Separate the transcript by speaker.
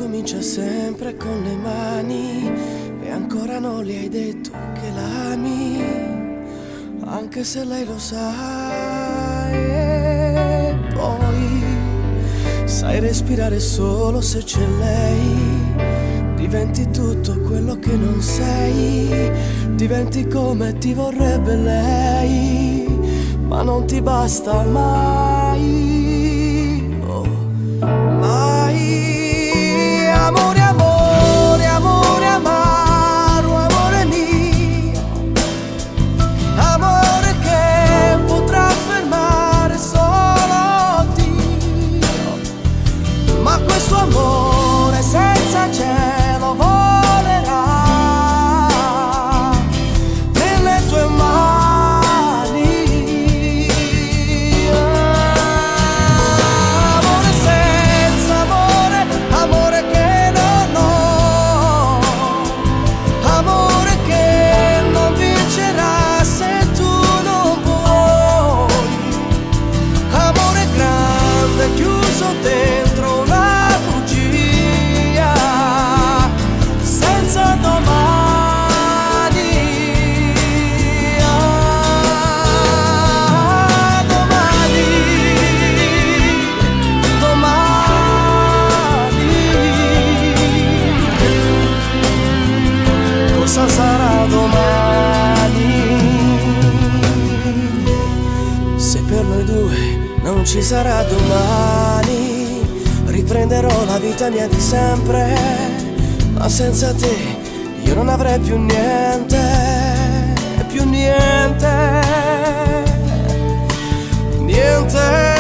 Speaker 1: comincia sempre con le mani e ancora non le hai detto che l'ami, anche se lei lo sa. E poi sai respirare solo se c'è lei, diventi tutto quello che non sei, diventi come ti vorrebbe lei, ma non ti basta mai, oh, mai. Amore, amore, amore, amaro, amore mio, amore che potrà fermare solo Dio, ma questo amore senza cielo volerà nelle tue mani. Amore senza amore, amore che non ho, amore che non vincerà se tu non vuoi, amore grande chiuso dentro una bugia senza domani. Ah, domani, domani, cosa sarà domani? Se per noi due non ci sarà domani, riprenderò la vita mia di sempre, ma senza te io non avrei più niente, più niente, niente.